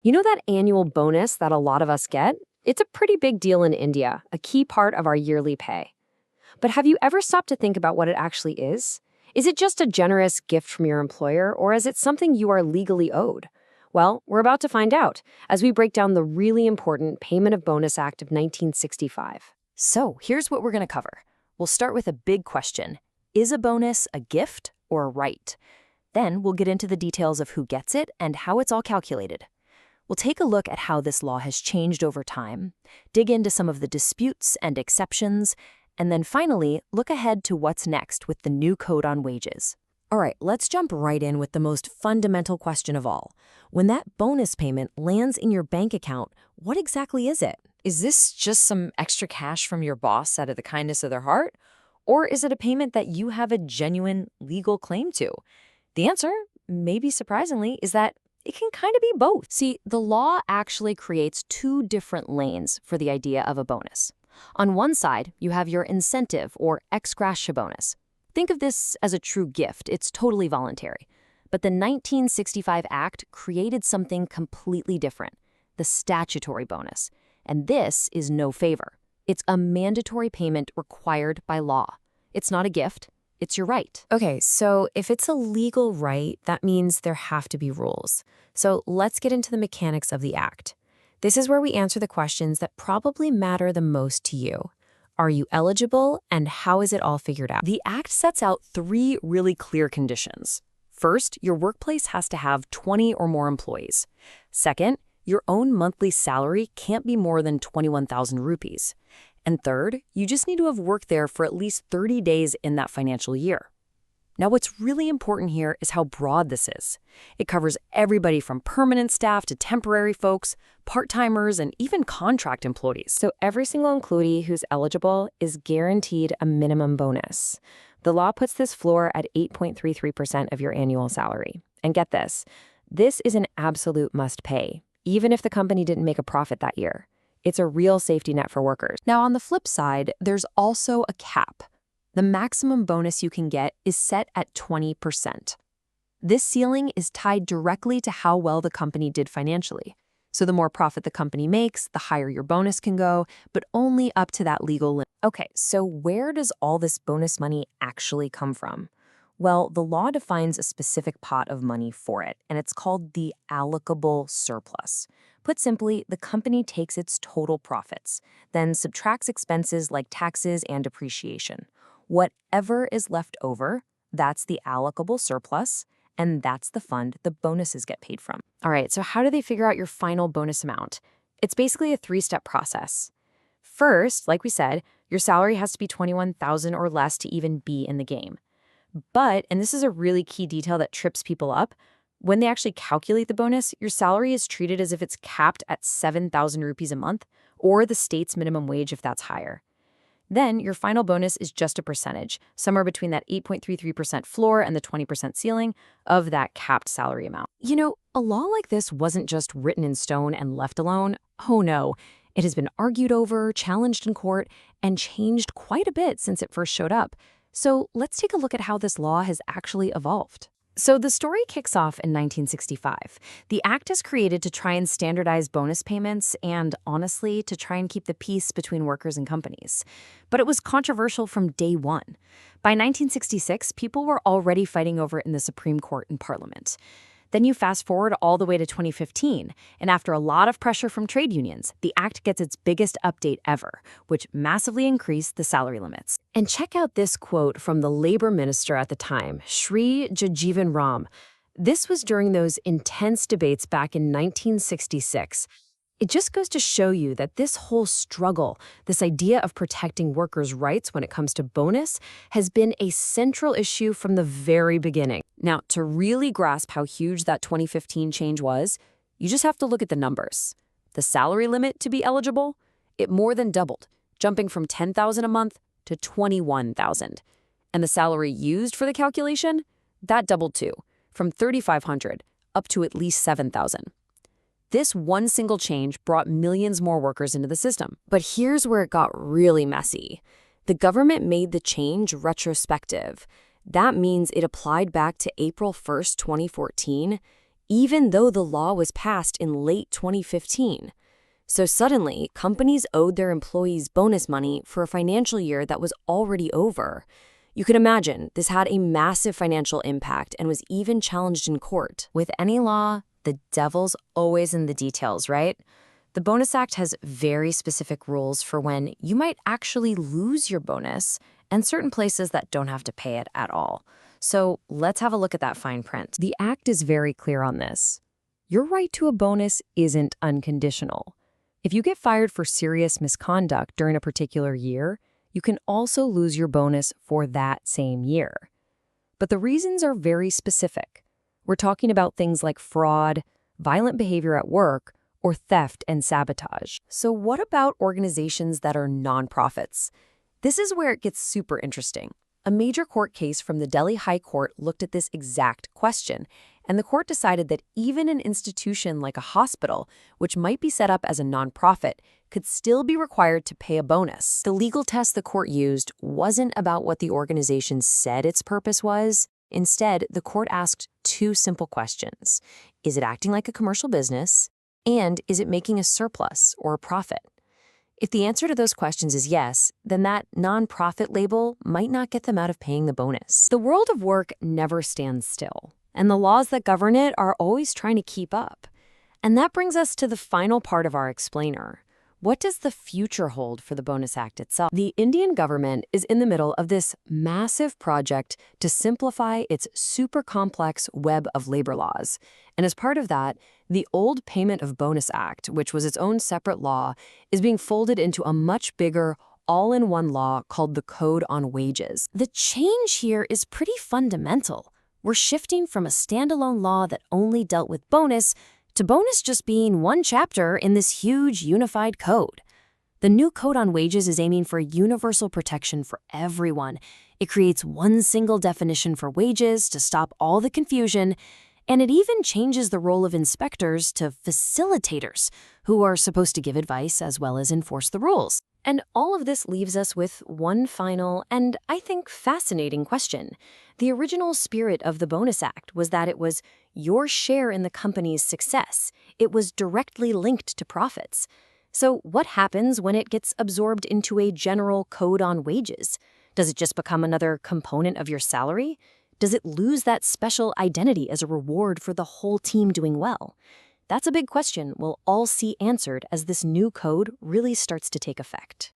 You know that annual bonus that a lot of us get? It's a pretty big deal in India, a key part of our yearly pay. But have you ever stopped to think about what it actually is? Is it just a generous gift from your employer, or is it something you are legally owed? Well, we're about to find out as we break down the really important Payment of Bonus Act of 1965. So here's what we're going to cover. We'll start with a big question. Is a bonus a gift or a right? Then we'll get into the details of who gets it and how it's all calculated. We'll take a look at how this law has changed over time, dig into some of the disputes and exceptions, and then finally look ahead to what's next with the new code on wages. All right, let's jump right in with the most fundamental question of all. When that bonus payment lands in your bank account, what exactly is it? Is this just some extra cash from your boss out of the kindness of their heart? Or is it a payment that you have a genuine legal claim to? The answer, maybe surprisingly, is that it can kind of be both. See, the law actually creates two different lanes for the idea of a bonus. On one side, you have your incentive or ex gratia bonus. Think of this as a true gift. It's totally voluntary. But the 1965 Act created something completely different, the statutory bonus. And this is no favor. It's a mandatory payment required by law. It's not a gift. It's your right. Okay, so if it's a legal right, that means there have to be rules. So let's get into the mechanics of the Act. This is where we answer the questions that probably matter the most to you. Are you eligible, and how is it all figured out? The Act sets out three really clear conditions. First, your workplace has to have 20 or more employees. Second, your own monthly salary can't be more than 21,000 rupees. And third, you just need to have worked there for at least 30 days in that financial year. Now, what's really important here is how broad this is. It covers everybody from permanent staff to temporary folks, part-timers, and even contract employees. So every single employee who's eligible is guaranteed a minimum bonus. The law puts this floor at 8.33% of your annual salary. And get this is an absolute must pay, even if the company didn't make a profit that year. It's a real safety net for workers. Now, on the flip side, there's also a cap. The maximum bonus you can get is set at 20%. This ceiling is tied directly to how well the company did financially. So the more profit the company makes, the higher your bonus can go, but only up to that legal limit. Okay, so where does all this bonus money actually come from? Well, the law defines a specific pot of money for it, and it's called the allocable surplus. Put simply, the company takes its total profits, then subtracts expenses like taxes and depreciation. Whatever is left over, that's the allocable surplus, and that's the fund the bonuses get paid from. All right, so how do they figure out your final bonus amount? It's basically a three-step process. First, like we said, your salary has to be $21,000 or less to even be in the game. But, and this is a really key detail that trips people up, when they actually calculate the bonus, your salary is treated as if it's capped at 7,000 rupees a month, or the state's minimum wage if that's higher. Then your final bonus is just a percentage, somewhere between that 8.33% floor and the 20% ceiling of that capped salary amount. You know, a law like this wasn't just written in stone and left alone. Oh no, it has been argued over, challenged in court, and changed quite a bit since it first showed up. So let's take a look at how this law has actually evolved. So the story kicks off in 1965. The act is created to try and standardize bonus payments and, honestly, to try and keep the peace between workers and companies. But it was controversial from day one. By 1966, people were already fighting over it in the Supreme Court and Parliament. Then you fast forward all the way to 2015, and after a lot of pressure from trade unions, the act gets its biggest update ever, which massively increased the salary limits. And check out this quote from the labor minister at the time, Shri Jajivan Ram. This was during those intense debates back in 1966. It just goes to show you that this whole struggle, this idea of protecting workers' rights when it comes to bonus, has been a central issue from the very beginning. Now, to really grasp how huge that 2015 change was, you just have to look at the numbers. The salary limit to be eligible, it more than doubled, jumping from $10,000 a month to $21,000. And the salary used for the calculation, that doubled too, from $3,500 up to at least $7,000. This one single change brought millions more workers into the system. But here's where it got really messy. The government made the change retrospective. That means it applied back to April 1st, 2014, even though the law was passed in late 2015. So suddenly, companies owed their employees bonus money for a financial year that was already over. You can imagine this had a massive financial impact and was even challenged in court. With any law, the devil's always in the details, right? The Bonus Act has very specific rules for when you might actually lose your bonus and certain places that don't have to pay it at all. So let's have a look at that fine print. The Act is very clear on this. Your right to a bonus isn't unconditional. If you get fired for serious misconduct during a particular year, you can also lose your bonus for that same year. But the reasons are very specific. We're talking about things like fraud, violent behavior at work, or theft and sabotage. So what about organizations that are nonprofits? This is where it gets super interesting. A major court case from the Delhi High Court looked at this exact question, and the court decided that even an institution like a hospital, which might be set up as a nonprofit, could still be required to pay a bonus. The legal test the court used wasn't about what the organization said its purpose was. Instead, the court asked two simple questions. Is it acting like a commercial business? And is it making a surplus or a profit? If the answer to those questions is yes, then that nonprofit label might not get them out of paying the bonus. The world of work never stands still, and the laws that govern it are always trying to keep up. And that brings us to the final part of our explainer. What does the future hold for the Bonus Act itself? The Indian government is in the middle of this massive project to simplify its super complex web of labor laws. And as part of that, the old Payment of Bonus Act, which was its own separate law, is being folded into a much bigger, all-in-one law called the Code on Wages. The change here is pretty fundamental. We're shifting from a standalone law that only dealt with bonus to bonus just being one chapter in this huge unified code. The new Code on Wages is aiming for universal protection for everyone. It creates one single definition for wages to stop all the confusion, and it even changes the role of inspectors to facilitators, who are supposed to give advice as well as enforce the rules. And all of this leaves us with one final and, I think, fascinating question. The original spirit of the Bonus Act was that it was your share in the company's success. It was directly linked to profits. So what happens when it gets absorbed into a general code on wages? Does it just become another component of your salary? Does it lose that special identity as a reward for the whole team doing well? That's a big question we'll all see answered as this new code really starts to take effect.